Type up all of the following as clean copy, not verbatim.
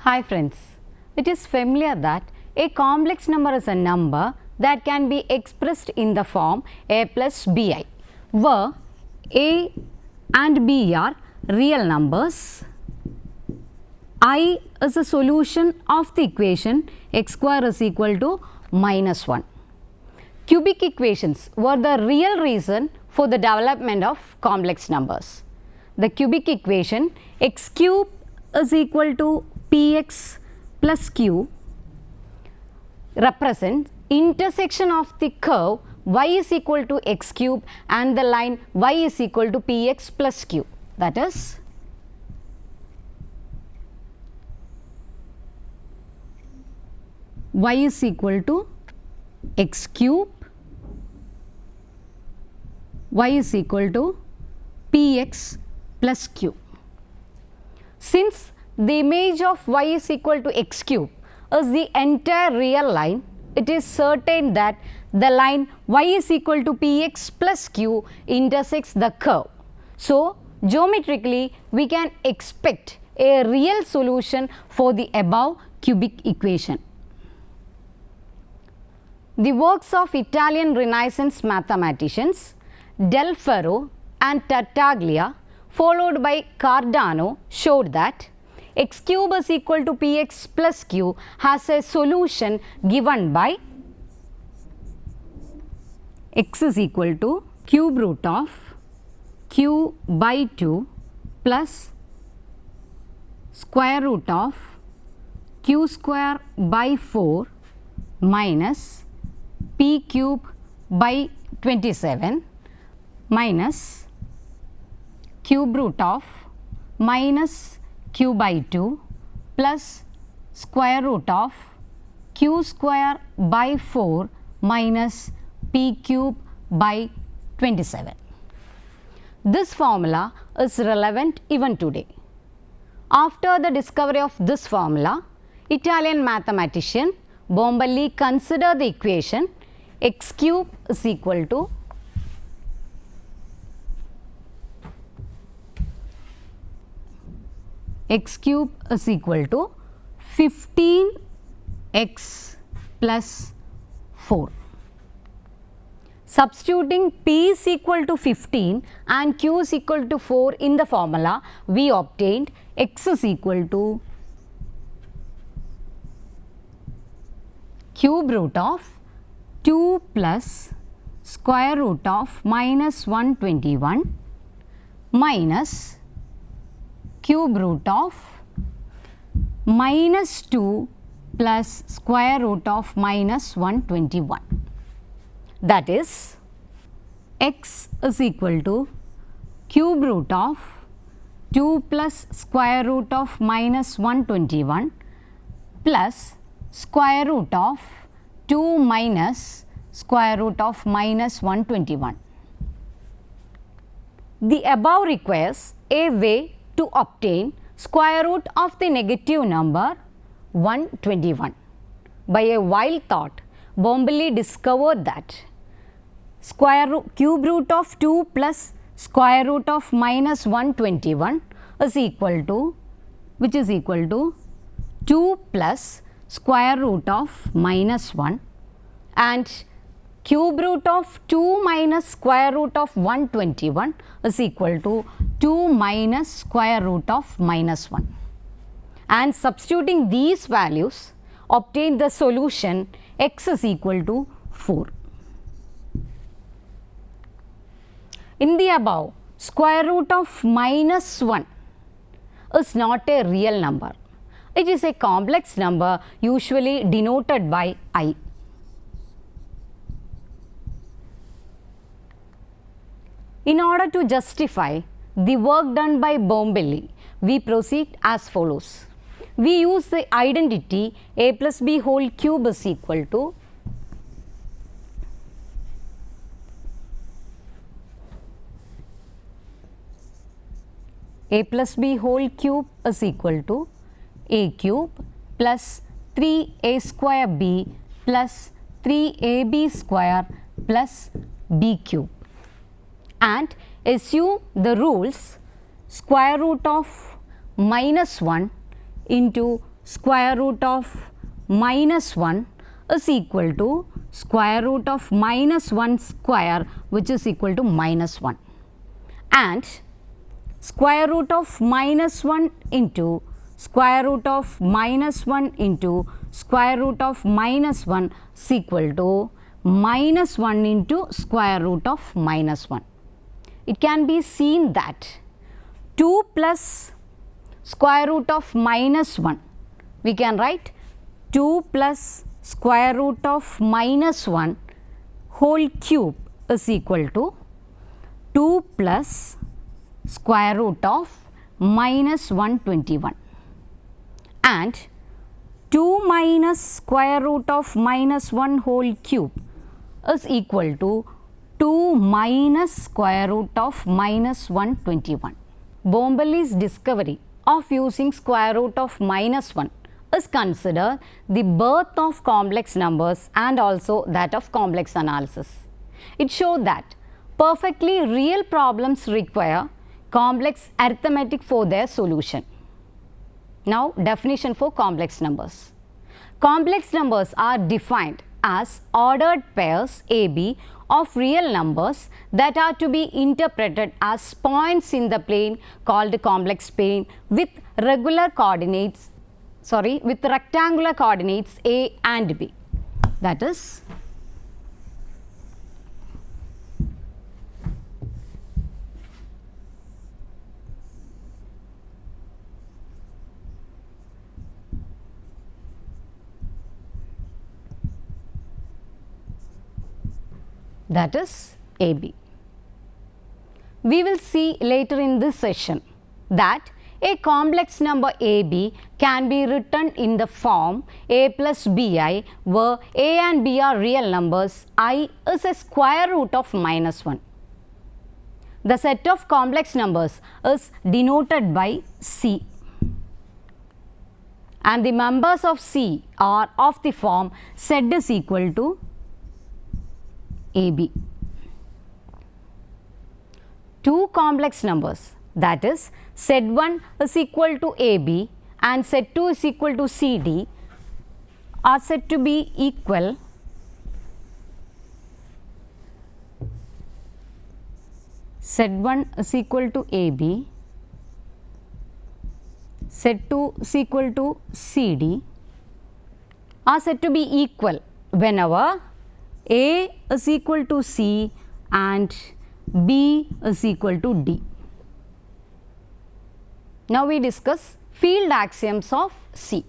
Hi friends, it is familiar that a complex number is a number that can be expressed in the form a plus bi, where a and b are real numbers. I is a solution of the equation x square is equal to minus 1. Cubic equations were the real reason for the development of complex numbers. The cubic equation x cube is equal to px plus q represents intersection of the curve y is equal to x cube and the line y is equal to px plus q. That is, y is equal to x cube, y is equal to px plus q. Since the image of y is equal to x cube is the entire real line, it is certain that the line y is equal to px plus q intersects the curve. So, geometrically we can expect a real solution for the above cubic equation. The works of Italian Renaissance mathematicians Del Ferro and Tartaglia, followed by Cardano, showed that x cube is equal to px plus q has a solution given by x is equal to cube root of q by 2 plus square root of q square by 4 minus p cube by 27 minus cube root of minus q by 2 plus square root of q square by 4 minus p cube by 27. This formula is relevant even today. After the discovery of this formula, Italian mathematician Bomballi considered the equation x cube is equal to x cube is equal to 15x plus 4. Substituting p is equal to 15 and q is equal to 4 in the formula, we obtained x is equal to cube root of 2 plus square root of minus 121 minus cube root of minus 2 plus square root of minus 121. That is, x is equal to cube root of 2 plus square root of minus 121 plus square root of 2 minus square root of minus 121. The above requires a way to obtain square root of the negative number 121. By a wild thought, Bomballi discovered that cube root of 2 plus square root of minus 121 is equal to, which is equal to 2 plus square root of minus 1, and cube root of 2 minus square root of 121 is equal to 2 minus square root of minus 1. And substituting these values, obtain the solution x is equal to 4. In the above, square root of minus 1 is not a real number. It is a complex number usually denoted by I. In order to justify the work done by Bomballi, we proceed as follows. We use the identity a plus b whole cube is equal to a plus b whole cube is equal to a cube plus 3a square b plus 3ab square plus b cube, and assume the rules square root of minus 1 into square root of minus 1 is equal to square root of minus 1 square, which is equal to minus 1, and square root of minus 1 into square root of minus 1 into square root of minus 1 is equal to minus 1 into square root of minus 1. It can be seen that 2 plus square root of minus 1, we can write 2 plus square root of minus 1 whole cube is equal to 2 plus square root of minus 121, and 2 minus square root of minus 1 whole cube is equal to 2 minus square root of minus 121. Bombilly's discovery of using square root of minus 1 is considered the birth of complex numbers and also that of complex analysis. It showed that perfectly real problems require complex arithmetic for their solution. Now, definition for complex numbers. Complex numbers are defined as ordered pairs AB of real numbers that are to be interpreted as points in the plane called complex plane with rectangular coordinates A and B. That is, AB. We will see later in this session that a complex number AB can be written in the form A plus BI, where A and B are real numbers, I is a square root of minus 1. The set of complex numbers is denoted by C, and the members of C are of the form Z is equal to AB. Two complex numbers, that is Z1 is equal to AB and Z2 is equal to CD, are said to be equal Z1 is equal to AB, Z2 is equal to CD, are said to be equal whenever A is equal to C and B is equal to D. Now we discuss field axioms of C.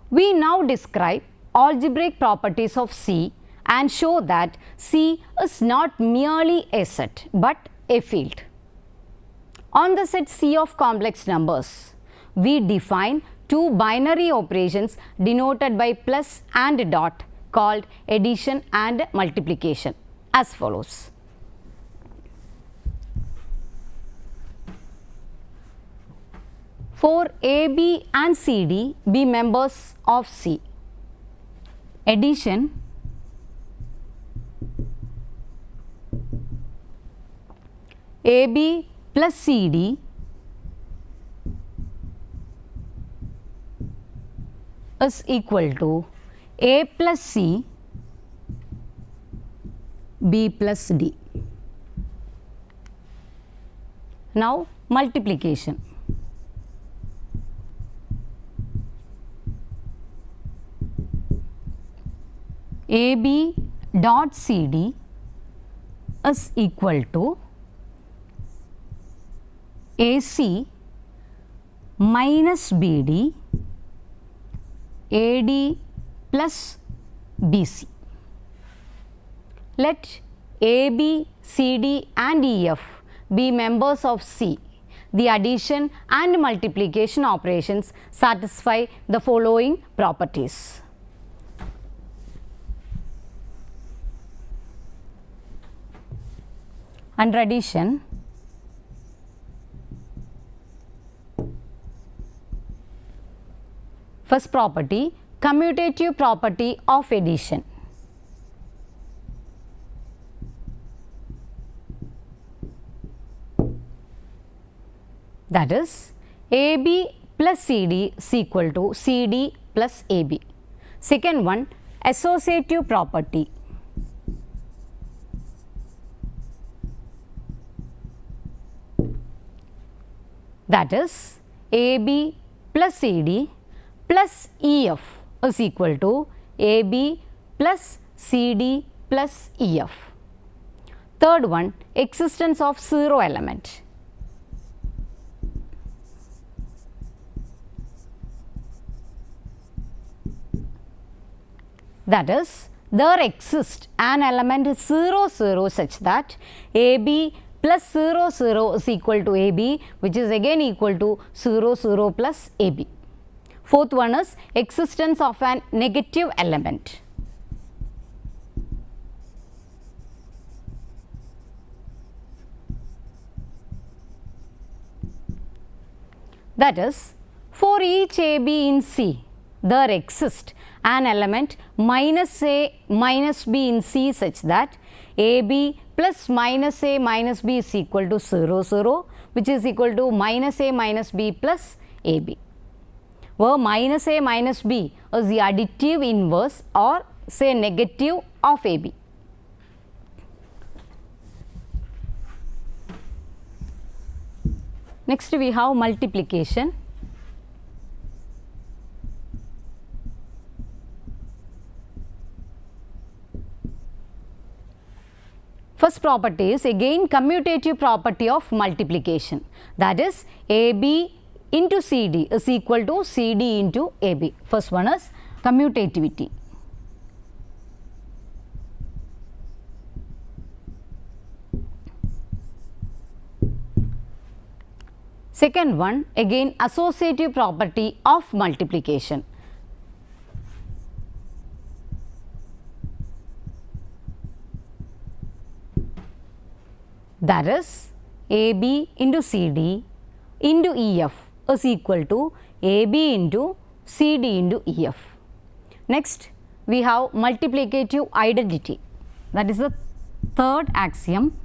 We now describe algebraic properties of C and show that C is not merely a set but a field. On the set C of complex numbers, we define two binary operations denoted by plus and dot called addition and multiplication as follows. For AB and CD be members of C, addition AB plus CD is equal to A plus C, B plus D. Now multiplication. AB dot CD is equal to AC minus BD AD plus BC. Let AB, CD and EF be members of C. The addition and multiplication operations satisfy the following properties. Under addition, first property, commutative property of addition. That is, AB plus CD is equal to CD plus AB. Second one, associative property. That is AB plus CD plus EF is equal to AB plus CD plus EF. Third one, existence of zero element. That is, there exists an element 0, 0 such that AB plus 0, 0 is equal to AB, which is again equal to 0, 0 plus AB. Fourth one is existence of an negative element. That is, for each AB in C, there exists an element minus A minus B in C such that AB plus minus A minus B is equal to 0, 0, which is equal to minus A minus B plus AB, where minus A minus B is the additive inverse or say negative of AB. Next we have multiplication. First property is again commutative property of multiplication, that is AB into CD is equal to CD into AB. First one is commutativity. Second one, again associative property of multiplication. That is AB into CD into EF is equal to AB into CD into EF. Next, we have multiplicative identity. That is the third axiom,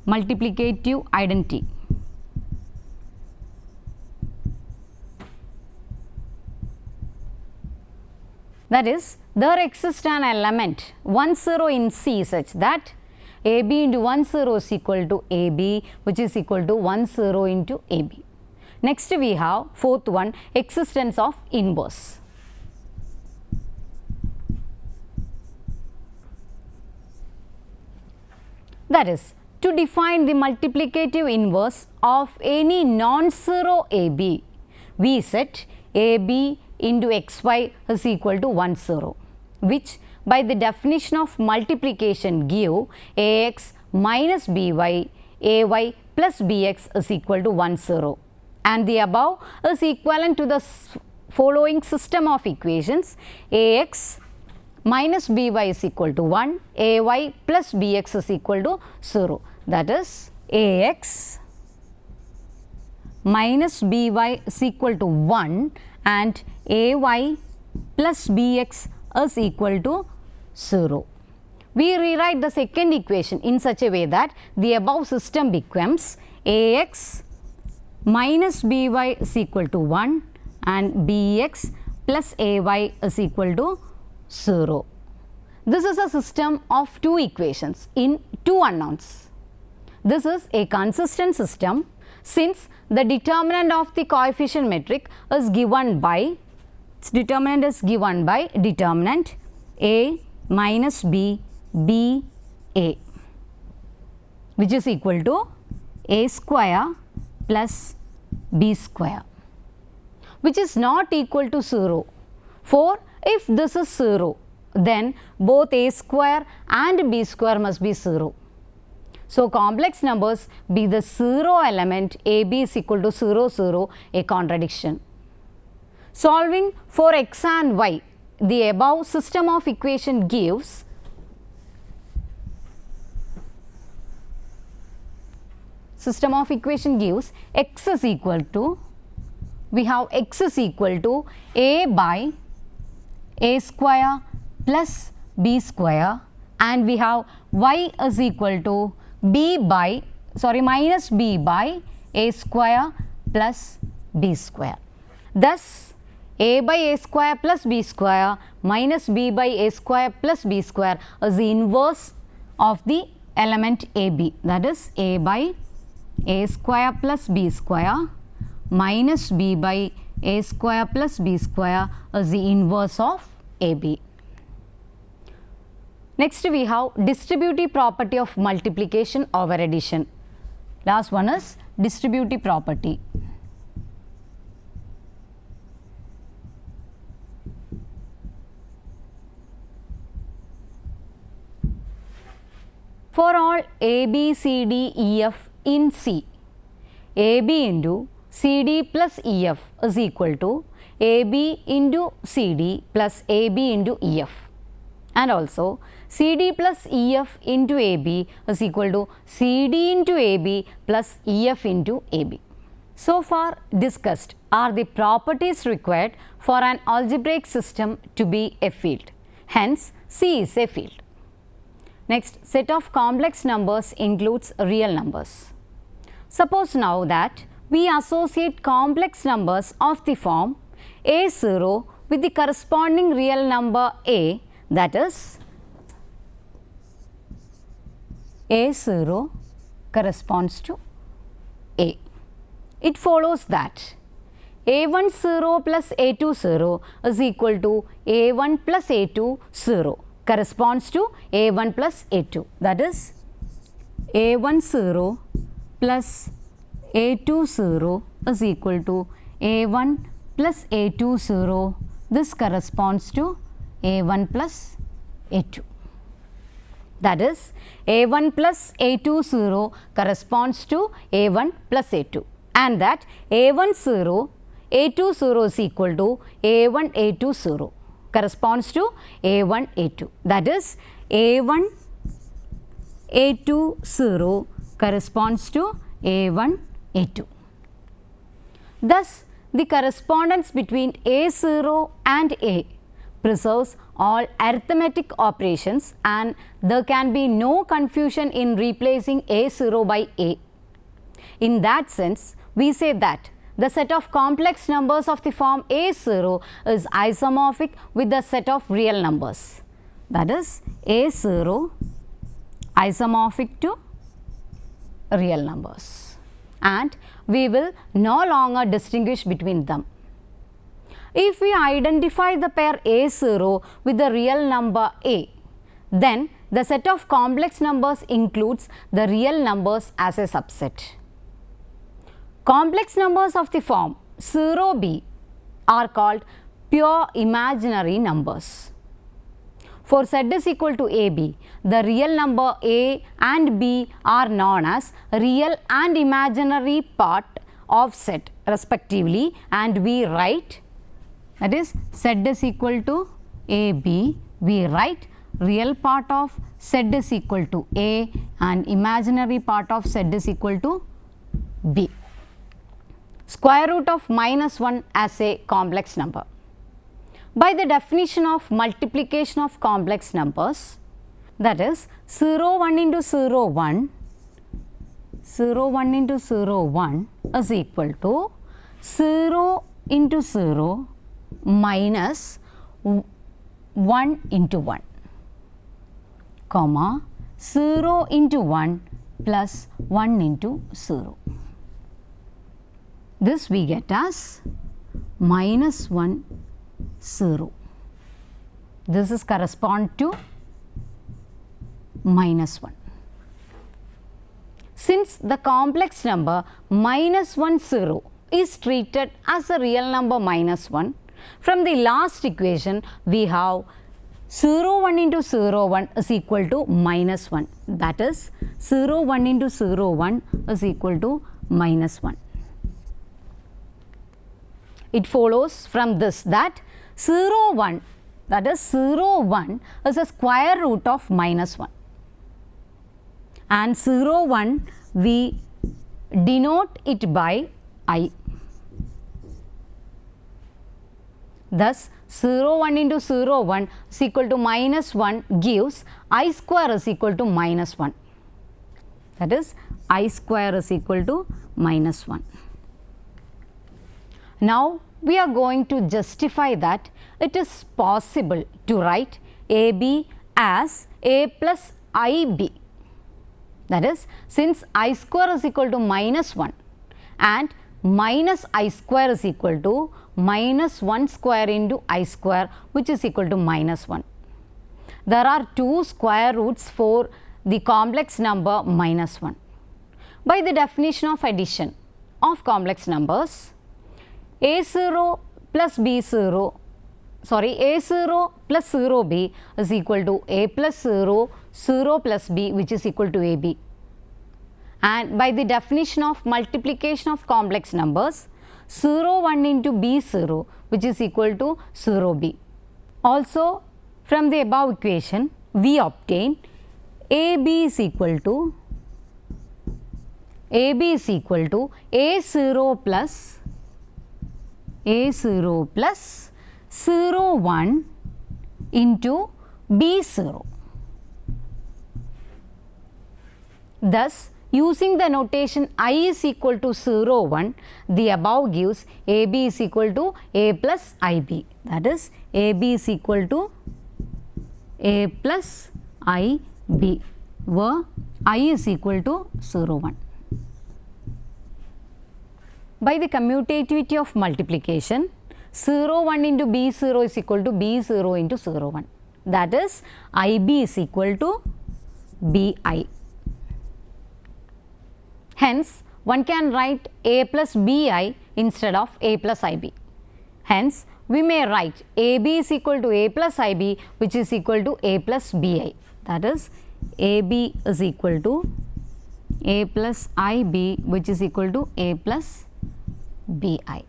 multiplicative identity. That is, there exists an element 1, 0 in C such that AB into 1, 0 is equal to AB, which is equal to 1, 0 into AB. Next we have fourth one, existence of inverse. That is, to define the multiplicative inverse of any non-zero AB, we set AB into xy is equal to 1, 0, which by the definition of multiplication give ax minus by ay plus bx is equal to 1, 0, and the above is equivalent to the following system of equations: ax minus by is equal to 1, ay plus bx is equal to 0. That is, ax minus by is equal to 1 and ay plus bx is equal to 0. We rewrite the second equation in such a way that the above system becomes ax minus by is equal to 1 and bx plus ay is equal to 0. This is a system of two equations in two unknowns. This is a consistent system since the determinant of the coefficient metric is given by, its determinant is given by determinant A minus B, B A, which is equal to A square plus B square, which is not equal to 0. For if this is 0, then both A square and B square must be 0. So, complex numbers be the 0 element AB is equal to 0, 0, a contradiction. Solving for x and y, the above system of equation gives x is equal to, we have x is equal to A by A square plus B square, and we have y is equal to minus B by A square plus B square. Thus, a by a square plus b square minus b by a square plus b square is the inverse of the element ab, that is a by a square plus b square minus b by a square plus b square is the inverse of ab. Next we have distributive property of multiplication over addition. Last one is distributive property. For all a, b, c, d, e, f in C, ab into cd plus ef is equal to ab into cd plus ab into ef, and also cd plus ef into ab is equal to cd into ab plus ef into ab. So far discussed are the properties required for an algebraic system to be a field. Hence, C is a field. Next, set of complex numbers includes real numbers. Suppose now that we associate complex numbers of the form a0 with the corresponding real number a, that is a0 corresponds to a. It follows that a10 plus a20 is equal to a1 plus a20 corresponds to a1 plus a2, that is a10 plus a20 is equal to a1 plus a20. This corresponds to a1 plus a2, that is a1 plus a20 corresponds to a1 plus a2, and that a10 a20 is equal to a1 a20 corresponds to a1 a2, that is a1 a20 corresponds to a1 a2. Thus, the correspondence between a0 and a preserves all arithmetic operations, and there can be no confusion in replacing a0 by a. In that sense, we say that the set of complex numbers of the form a0 is isomorphic with the set of real numbers, that is a0 isomorphic to real numbers, and we will no longer distinguish between them. If we identify the pair a0 with the real number a, then the set of complex numbers includes the real numbers as a subset. Complex numbers of the form 0b are called pure imaginary numbers. For z is equal to ab, the real number a and b are known as real and imaginary part of z respectively, and we write, that is z is equal to ab, we write real part of z is equal to a and imaginary part of z is equal to b. Square root of -1 as a complex number. By the definition of multiplication of complex numbers, that is 0 1 into 0 1, 0 1 into 0 1 is equal to 0 into 0 minus 1 into 1, comma 0 into 1 plus 1 into 0. This we get as -1 0. This is correspond to -1. Since the complex number -1 0 is treated as a real number -1, from the last equation we have 0 1 into 0 1 is equal to -1, that is 0 1 into 0 1 is equal to -1. It follows from this that 0 1, that is 0 1 is a square root of -1, and 0 1 we denote it by I. Thus 0 1 into 0 1 is equal to -1 gives I square is equal to -1, that is I square is equal to -1. Now we are going to justify that it is possible to write AB as A plus IB. That is, since I square is equal to minus 1 and minus I square is equal to minus 1 square into I square, which is equal to minus 1. There are two square roots for the complex number minus 1. By the definition of addition of complex numbers, A0 plus B0, A0 plus 0B is equal to A plus 0, 0 plus B, which is equal to AB. And by the definition of multiplication of complex numbers, 0 1 into B0, which is equal to 0B. Also, from the above equation, we obtain AB is equal to A0 plus 0 1 into B0. Thus, using the notation I is equal to 0 1, the above gives AB is equal to A plus IB. That is, AB is equal to A plus IB, where I is equal to 0 1. By the commutativity of multiplication, 0 1 into B0 is equal to B0 into 0 1. That is, IB is equal to BI. Hence, one can write A plus BI instead of A plus IB. Hence, we may write AB is equal to A plus IB, which is equal to A plus BI. That is, AB is equal to A plus IB, which is equal to A plus BI.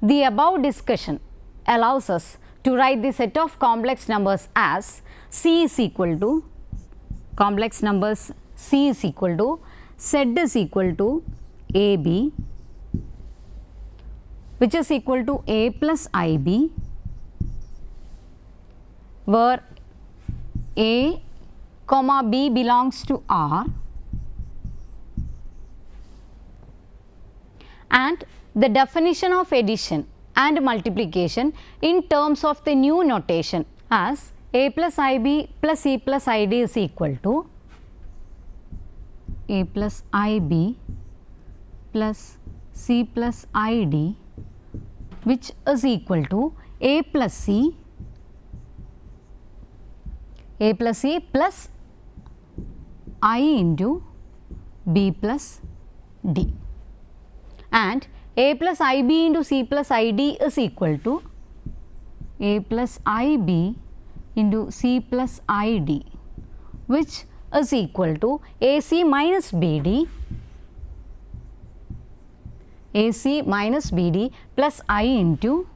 The above discussion allows us to write the set of complex numbers as C is equal to, complex numbers C is equal to, Z is equal to AB, which is equal to A plus IB, where A comma B belongs to R, and the definition of addition and multiplication in terms of the new notation as A plus IB plus C plus ID is equal to A plus IB plus C plus ID, which is equal to A plus C plus I into B plus D, and A plus IB into C plus ID is equal to A plus IB into C plus ID, which is equal to AC minus BD plus I into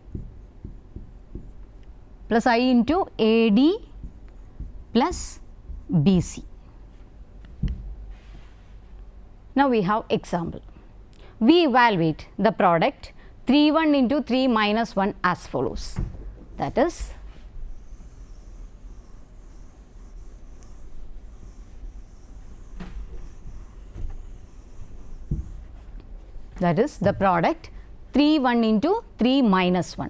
AD plus BC. Now we have example. We evaluate the product 3 1 into 3 minus 1 as follows. That is, the product 3 1 into 3 minus 1.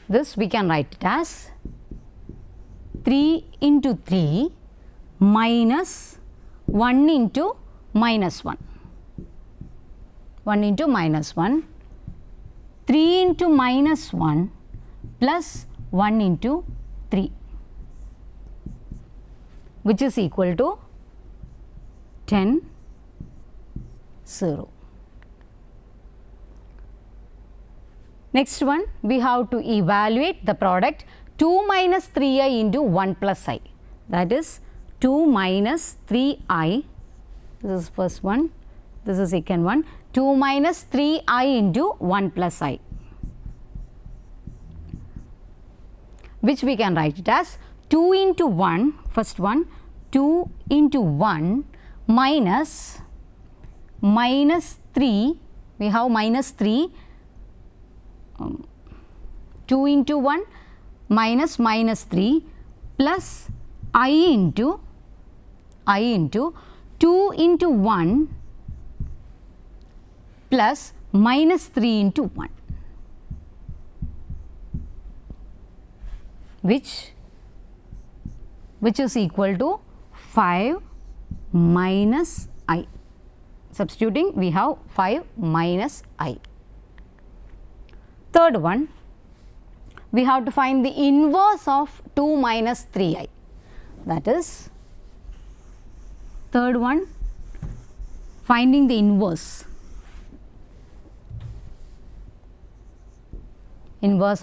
This we can write it as 3 into 3 minus 1 into minus 1. 1 into minus 1, 3 into minus 1 plus 1 into 3, which is equal to 10 0. Next one, we have to evaluate the product 2 minus 3i into 1 plus I. That is 2 minus 3i, this is first one, this is second one, 2 minus 3i into 1 plus I, which we can write it as 2 into 1, first one, 2 into 1 minus 3, we have minus 3, 2 into 1 minus 3 plus I into 2 into 1 plus minus 3 into 1, which is equal to 5 minus I. Substituting, we have 5 minus I. Third one, we have to find the inverse of 2 minus 3I. That is, third one, finding the inverse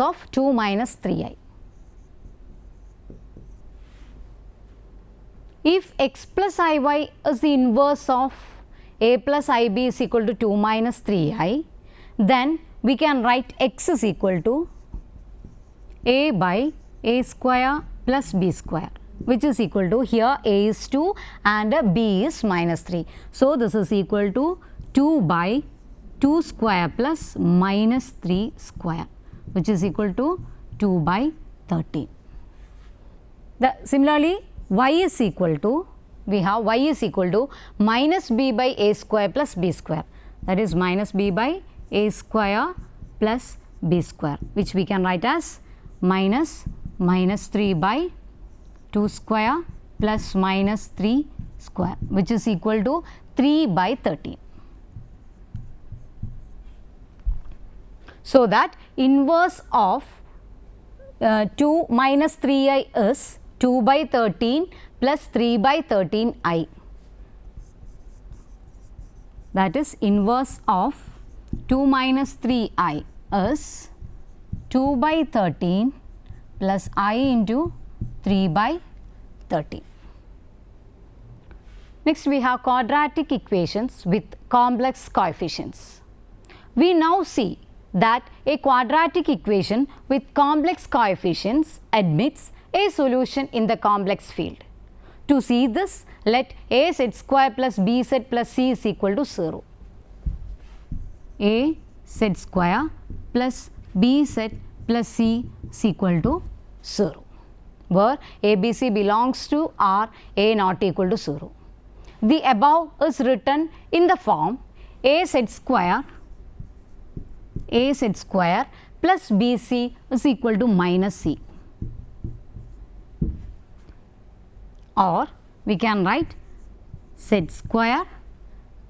of 2 minus 3I. If x plus iy is the inverse of a plus ib is equal to 2 minus 3i, then we can write x is equal to a by a square plus b square, which is equal to, here a is 2 and b is minus 3. So, this is equal to 2 by 2 square plus minus 3 square, which is equal to 2 by 13. Similarly, y is equal to, we have y is equal to minus b by a square plus b square, that is minus b by a square plus b square, which we can write as minus 3 by 2 square plus minus 3 square, which is equal to 3 by 13. So, that inverse of 2 minus 3i is 2 by 13 plus 3 by 13i. That is, inverse of 2 minus 3i is 2 by 13 plus I into 3 by 13. Next, we have quadratic equations with complex coefficients. We now see that a quadratic equation with complex coefficients admits a solution in the complex field. To see this, let a z square plus b z plus c is equal to 0. A z square plus b z plus c is equal to 0, where a, b, c belongs to R, a not equal to 0. The above is written in the form a z square plus b c is equal to minus c, or we can write z square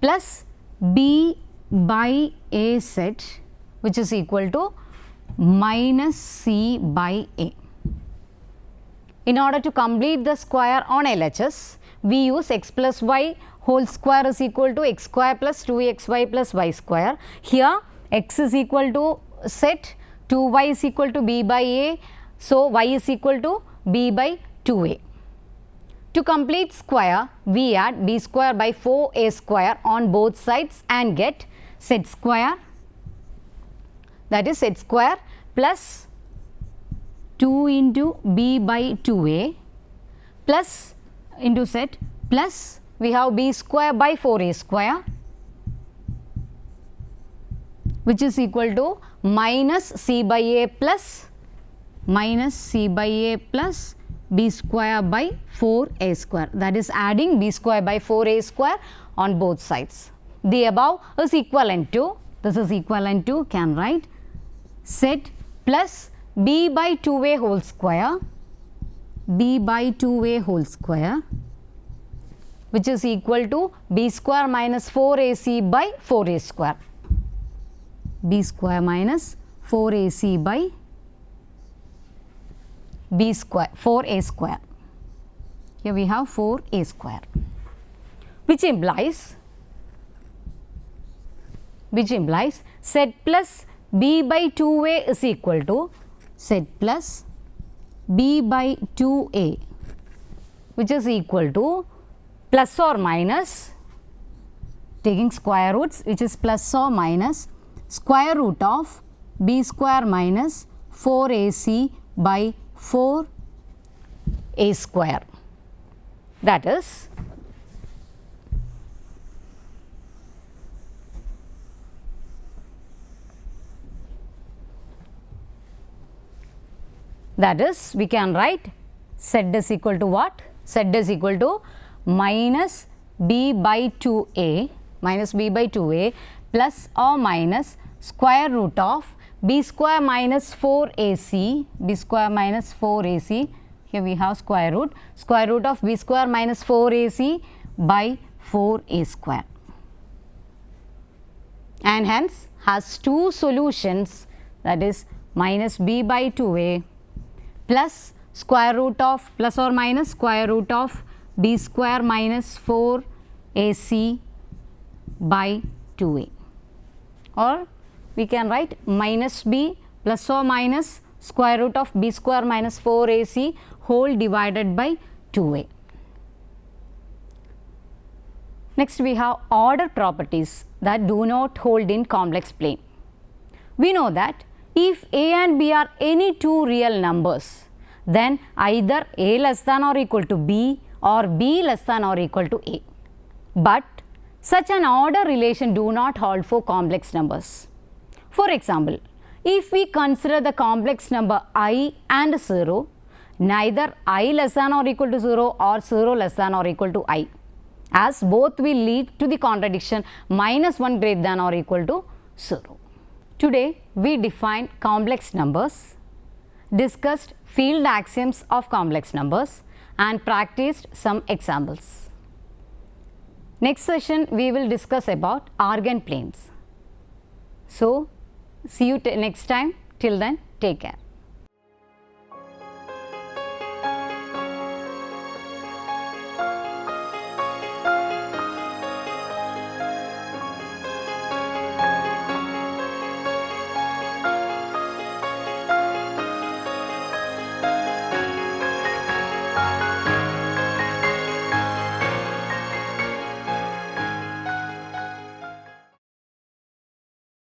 plus b by a z, which is equal to minus c by a. In order to complete the square on LHS, we use x plus y whole square is equal to x square plus 2xy plus y square. Here x is equal to z, 2y is equal to b by a, so y is equal to b by 2a. To complete square, we add b square by 4a square on both sides and get z square, that is z square plus 2 into b by 2a plus into z plus we have b square by 4a square, which is equal to minus c by a plus b square by 4a square, that is adding b square by 4a square on both sides. The above is equivalent to, this is equivalent to, can write z plus b by 2a whole square, which is equal to b square minus 4ac by 4a square, b square minus 4ac by b square, 4a square. Here we have 4a square, which implies z plus b by 2a is equal to z plus b by 2a, which is equal to plus or minus, taking square roots, which is plus or minus square root of b square minus 4ac by 4a square. That is, we can write z is equal to what? Z is equal to minus b by 2a plus or minus square root of b square minus 4ac, here we have square root of b square minus 4ac by 4a square, and hence has two solutions, that is minus b by 2a plus square root of plus or minus square root of b square minus 4ac by 2a, or we can write minus b plus or minus square root of b square minus 4ac whole divided by 2a. Next we have order properties that do not hold in complex plane. We know that if a and b are any two real numbers, then either a less than or equal to b or b less than or equal to a. But such an order relation do not hold for complex numbers. For example, if we consider the complex number I and 0, neither I less than or equal to 0 or 0 less than or equal to I, as both will lead to the contradiction minus 1 greater than or equal to 0. Today we defined complex numbers, discussed field axioms of complex numbers, and practiced some examples. Next session we will discuss about eigenplanes. So see you next time. Till then, take care.